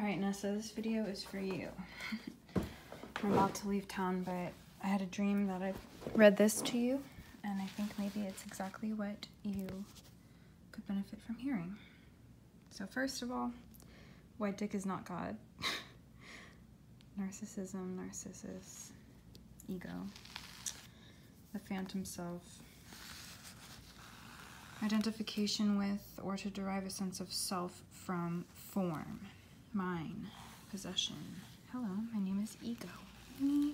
Alright, Nessa, this video is for you. I'm about to leave town, but I had a dream that I read this to you, and I think maybe it's exactly what you could benefit from hearing. So first of all, white dick is not God. Narcissism, narcissus, ego, the phantom self, identification with or to derive a sense of self from form, mine, possession. Hello, my name is ego. Me.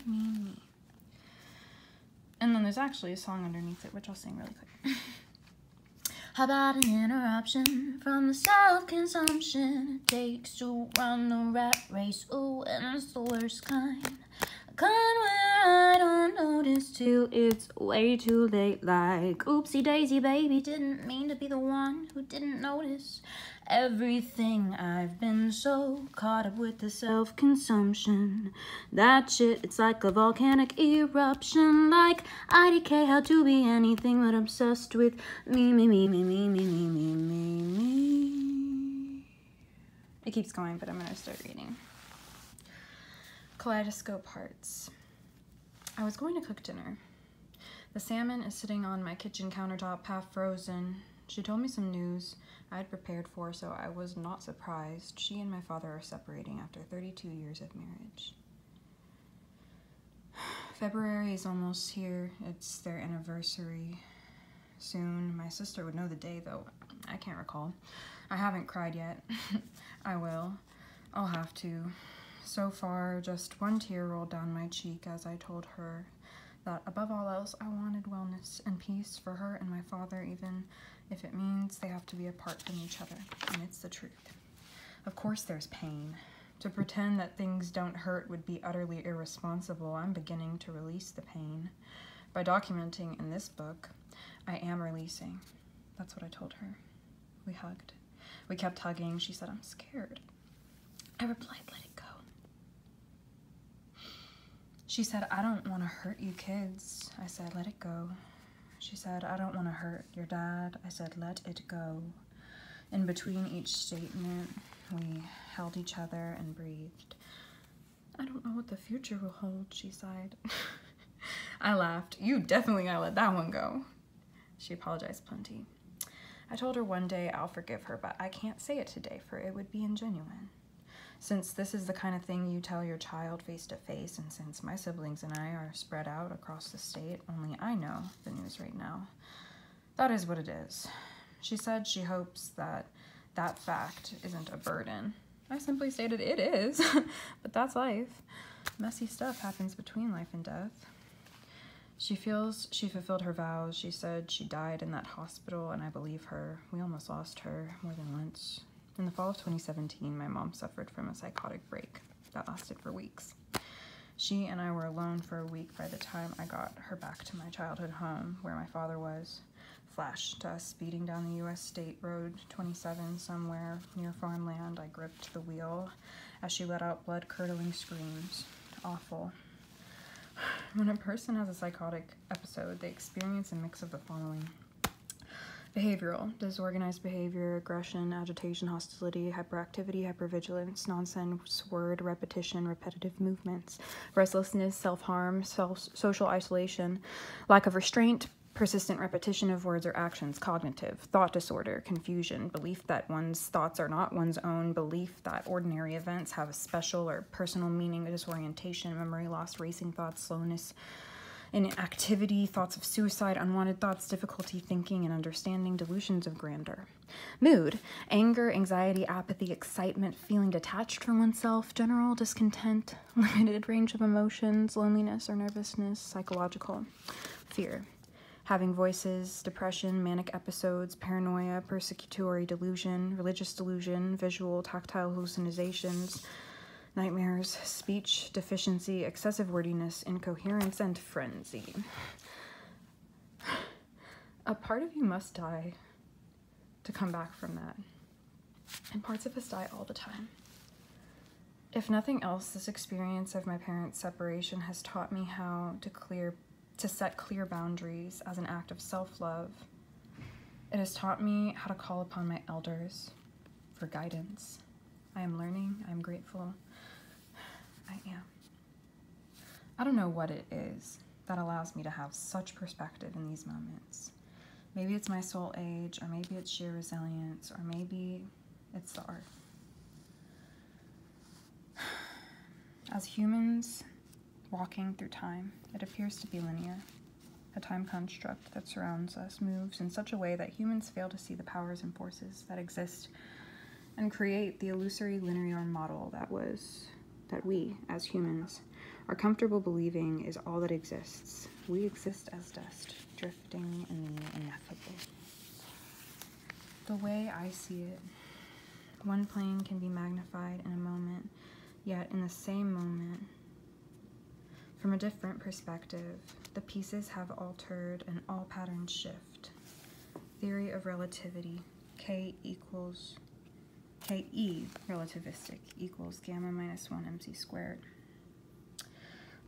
And then there's actually a song underneath it, which I'll sing really quick. How about an interruption from the self-consumption it takes to run the rat race? Ooh, and it's the worst kind. A kind where I don't notice till it's way too late. Like, oopsie daisy, baby, didn't mean to be the one who didn't notice everything. I've been so caught up with the self-consumption. That shit, it's like a volcanic eruption. Like IDK, how to be anything but obsessed with me. It keeps going, but I'm gonna start reading. Kaleidoscope hearts. I was going to cook dinner. The salmon is sitting on my kitchen countertop, half frozen. She told me some news I had prepared for, so I was not surprised. She and my father are separating after 32 years of marriage. February is almost here. It's their anniversary soon. My sister would know the day, though. I can't recall. I haven't cried yet. I will. I'll have to. So far, just one tear rolled down my cheek as I told her that above all else, I wanted wellness and peace for her and my father, even if it means they have to be apart from each other. And it's the truth. Of course there's pain. To pretend that things don't hurt would be utterly irresponsible. I'm beginning to release the pain. By documenting in this book, I am releasing. That's what I told her. We hugged. We kept hugging. She said, "I'm scared." I replied, "Let it go." She said, "I don't want to hurt you kids." I said, "Let it go." She said, "I don't want to hurt your dad." I said, "Let it go." In between each statement, we held each other and breathed. "I don't know what the future will hold," she sighed. I laughed. "You definitely gotta let that one go." She apologized plenty. I told her one day I'll forgive her, but I can't say it today, for it would be ingenuine. Since this is the kind of thing you tell your child face to face, and since my siblings and I are spread out across the state, only I know the news right now. That is what it is. She said she hopes that that fact isn't a burden. I simply stated it is, but that's life. Messy stuff happens between life and death. She feels she fulfilled her vows. She said she died in that hospital, and I believe her. We almost lost her more than once. In the fall of 2017, my mom suffered from a psychotic break that lasted for weeks. She and I were alone for a week by the time I got her back to my childhood home, where my father was. Flash to us speeding down the U.S. State Road 27 somewhere near farmland. I gripped the wheel as she let out blood-curdling screams. Awful. When a person has a psychotic episode, they experience a mix of the following. Behavioral: disorganized behavior, aggression, agitation, hostility, hyperactivity, hypervigilance, nonsense, word repetition, repetitive movements, restlessness, self-harm, social isolation, lack of restraint, persistent repetition of words or actions. Cognitive: thought disorder, confusion, belief that one's thoughts are not one's own, belief that ordinary events have a special or personal meaning, disorientation, memory loss, racing thoughts, slowness in activity, thoughts of suicide, unwanted thoughts, difficulty thinking and understanding, delusions of grandeur. Mood: anger, anxiety, apathy, excitement, feeling detached from oneself, general discontent, limited range of emotions, loneliness or nervousness. Psychological: fear, having voices, depression, manic episodes, paranoia, persecutory delusion, religious delusion, visual, tactile hallucinations, nightmares, speech deficiency, excessive wordiness, incoherence, and frenzy. A part of you must die to come back from that. And parts of us die all the time. If nothing else, this experience of my parents' separation has taught me how to set clear boundaries as an act of self-love. It has taught me how to call upon my elders for guidance I am learning. I am grateful. I am. I don't know what it is that allows me to have such perspective in these moments. Maybe it's my soul age, or maybe it's sheer resilience, or maybe it's the art. As humans walking through time, it appears to be linear. A time construct that surrounds us moves in such a way that humans fail to see the powers and forces that exist and create the illusory linear model that we, as humans, are comfortable believing is all that exists. We exist as dust, drifting in the ineffable. The way I see it, one plane can be magnified in a moment, yet in the same moment, from a different perspective, the pieces have altered and all patterns shift. Theory of relativity, KE relativistic equals gamma minus 1 mc squared.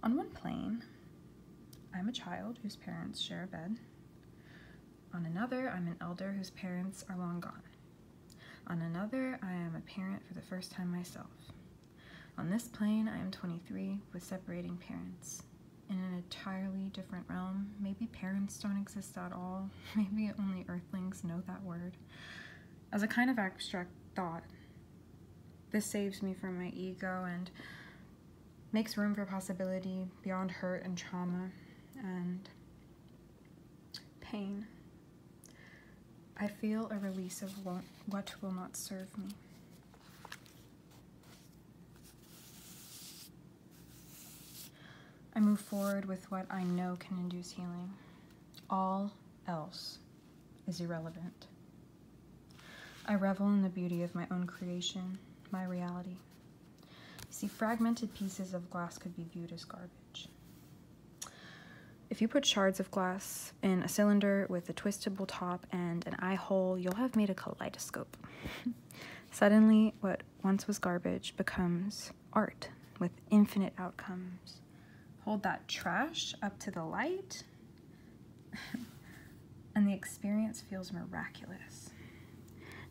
On one plane, I'm a child whose parents share a bed. On another, I'm an elder whose parents are long gone. On another, I am a parent for the first time myself. On this plane, I am 23 with separating parents. In an entirely different realm, maybe parents don't exist at all. Maybe only earthlings know that word. As a kind of abstract thought, this saves me from my ego and makes room for possibility beyond hurt and trauma and pain. I feel a release of what will not serve me. I move forward with what I know can induce healing. All else is irrelevant. I revel in the beauty of my own creation, my reality. See, fragmented pieces of glass could be viewed as garbage. If you put shards of glass in a cylinder with a twistable top and an eye hole, you'll have made a kaleidoscope. Suddenly, what once was garbage becomes art with infinite outcomes. Hold that trash up to the light, and the experience feels miraculous.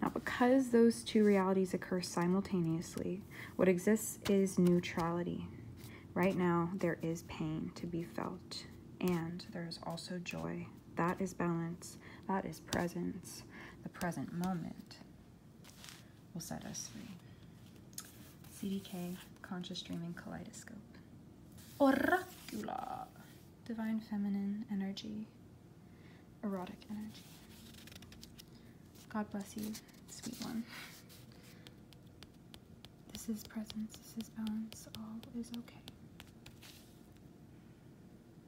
Now, because those two realities occur simultaneously, what exists is neutrality. Right now, there is pain to be felt, and there is also joy. That is balance. That is presence. The present moment will set us free. CDK, Conscious Dreaming Kaleidoscope. Oracula, divine feminine energy, erotic energy. God bless you, sweet one. This is presence, this is balance, all is okay.